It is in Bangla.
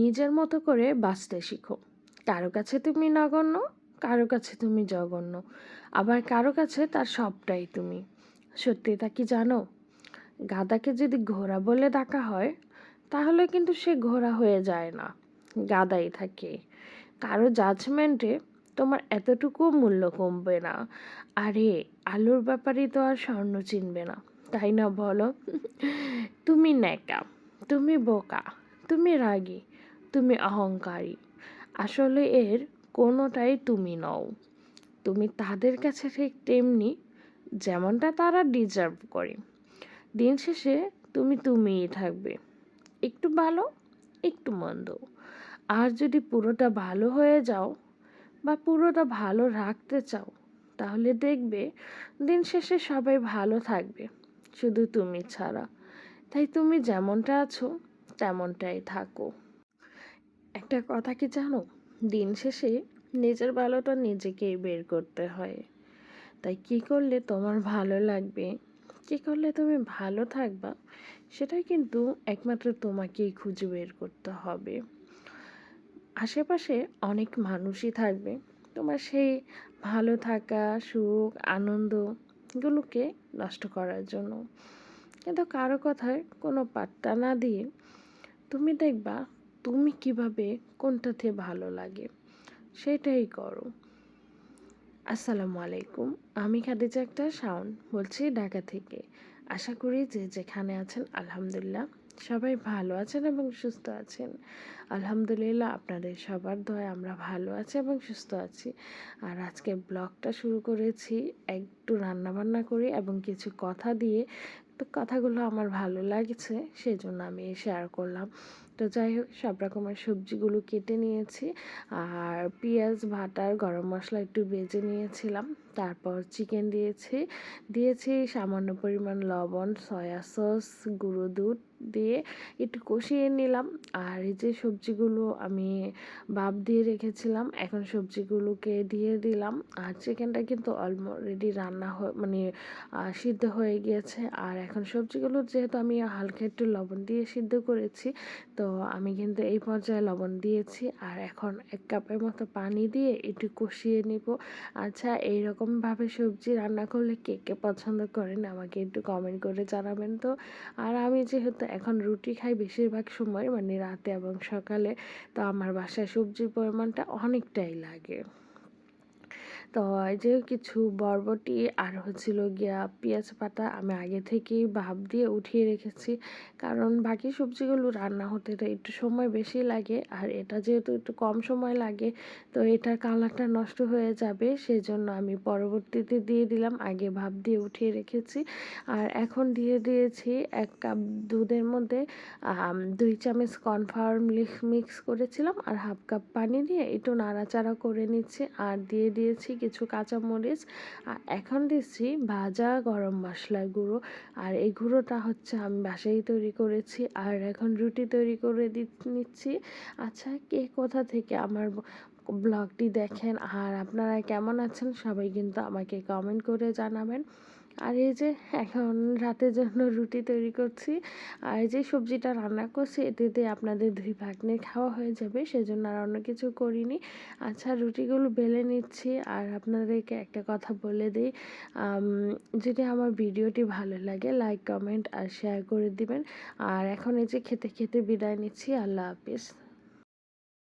নিজের মতো করে বাঁচতে শিখো। কারো কাছে তুমি নগণ্য, কারো কাছে তুমি জঘন্য, আবার কারো কাছে তার সবটাই তুমি। সত্যিটা কি জানো? গাধাকে যদি ঘোড়া বলে ডাকা হয়, তাহলে কিন্তু সে ঘোড়া হয়ে যায় না, গাধাই থাকে। কারো জাজমেন্টে তোমার এতটুকুও মূল্য কমবে না। আরে, আলুর ব্যাপারই তো আর স্বর্ণ চিনবে না, তাই না বলো? তুমি ন্যাকা, তুমি বোকা, তুমি রাগী, তুমি অহংকারী। আসলে এর কোনোটাই তুমি নও। তুমি তাদের কাছে ঠিক তেমনি, যেমনটা তারা ডিজার্ভ করে। দিন শেষে তুমি তুমিই থাকবে, একটু ভালো, একটু মন্দ। আর যদি পুরোটা ভালো হয়ে যাও বা পুরোটা ভালো রাখতে চাও, তাহলে দেখবে দিন শেষে সবাই ভালো থাকবে, শুধু তুমি ছাড়া। তাই তুমি যেমনটা আছো তেমনটাই থাকো। একটা কথা কি জানো? দিন শেষে নিজের ভালোটা নিজেকেই বের করতে হয়। তাই কি করলে তোমার ভালো লাগবে, কি করলে তুমি ভালো থাকবা, সেটাই কিন্তু একমাত্র তোমাকেই খুঁজে বের করতে হবে। আশেপাশে অনেক মানুষই থাকবে তোমার সেই ভালো থাকা, সুখ, আনন্দগুলোকে নষ্ট করার জন্য। কিন্তু কারো কথায় কোনো পাত্তা না দিয়ে তুমি দেখবা তুমি কিভাবে কোনটাতে ভালো লাগে সেটাই করো। আসসালামু আলাইকুম, আমি খাদিজা আক্তার শাওন বলছি ঢাকা থেকে। আশা করি যে যেখানে আছেন আলহামদুলিল্লাহ সবাই ভালো আছেন এবং সুস্থ আছেন। আলহামদুলিল্লাহ আপনাদের সবার দয়ায় আমরা ভালো আছি এবং সুস্থ আছি। আর আজকে ব্লগটা শুরু করেছি একটু রান্নাবান্না করি এবং কিছু কথা দিয়ে। তো কথাগুলো আমার ভালো লাগছে, সেই জন্য আমি শেয়ার করলাম। তো যাই হোক, সব রকমের সবজিগুলো কেটে নিয়েছি, আর পেঁয়াজ, বাটার, গরম মশলা একটু ভেজে নিয়েছিলাম। তারপর চিকেন দিয়েছি সামান্য পরিমাণ লবণ, সয়া সস, গুঁড়ো দুধ দিয়ে একটু কষিয়ে নিলাম। আর এই যে সবজিগুলো আমি ভাপ দিয়ে রেখেছিলাম, এখন সবজিগুলোকে দিয়ে দিলাম। আর চিকেনটা কিন্তু অলরেডি রান্না মানে সিদ্ধ হয়ে গিয়েছে। আর এখন সবজিগুলো যেহেতু আমি হালকা একটু লবণ দিয়ে সিদ্ধ করেছি, তো আমি কিন্তু এই পর্যায়ে লবণ দিয়েছি। আর এখন 1 কাপের মতো পানি দিয়ে একটু কষিয়ে নিব। আচ্ছা, এইরকমভাবে সবজি রান্না করলে কে কে পছন্দ করেন আমাকে একটু কমেন্ট করে জানাবেন তো। আর আমি যেহেতু এখন রুটি খাই বেশিরভাগ সময়, মানে রাতে এবং সকালে, তো আমার বাসায় সবজির পরিমাণটা অনেকটাই লাগে। তো এই যে কিছু বরবটি আর হচ্ছিল গিয়া পেঁয়াজ পাতা আমি আগে থেকেই ভাপ দিয়ে উঠিয়ে রেখেছি, কারণ বাকি সবজিগুলো রান্না হতে তো একটু সময় বেশি লাগে, আর এটা যেহেতু একটু কম সময় লাগে, তো এটার কালারটা নষ্ট হয়ে যাবে, সেজন্য আমি পরবর্তীতে দিয়ে দিলাম। আগে ভাপ দিয়ে উঠিয়ে রেখেছি। আর এখন দিয়ে দিয়েছি 1 কাপ দুধের মধ্যে 2 চামচ কর্নফ্লাওয়ার মিক্স করেছিলাম, আর হাফ কাপ পানি দিয়ে একটু নাড়াচাড়া করে নিচ্ছি। আর দিয়ে দিয়েছি কিছু কাঁচামরিচ, আর এখন দিচ্ছি ভাজা গরম মশলার গুঁড়ো। আর এই গুঁড়োটা হচ্ছে আমি বাসায় তৈরি করেছি। আর এখন রুটি তৈরি করে নিচ্ছি। আচ্ছা, কে কোথা থেকে আমার ব্লগটি দেখেন আর আপনারা কেমন আছেন সবাই কিন্তু আমাকে কমেন্ট করে জানাবেন। আর এই যে এখন রাতের জন্য রুটি তৈরি করছি, আর এই যে সবজিটা রান্না করছি এতে দিয়ে আপনাদের 2 ভাগ্নের খাওয়া হয়ে যাবে, সেজন্য আর অন্য কিছু করিনি। আচ্ছা, রুটিগুলো বেলে নিচ্ছি। আর আপনাদেরকে একটা কথা বলে দিই, যদি আমার ভিডিওটি ভালো লাগে লাইক, কমেন্ট আর শেয়ার করে দিবেন। আর এখন এই যে খেতে খেতে বিদায় নিচ্ছি। আল্লাহ হাফিজ।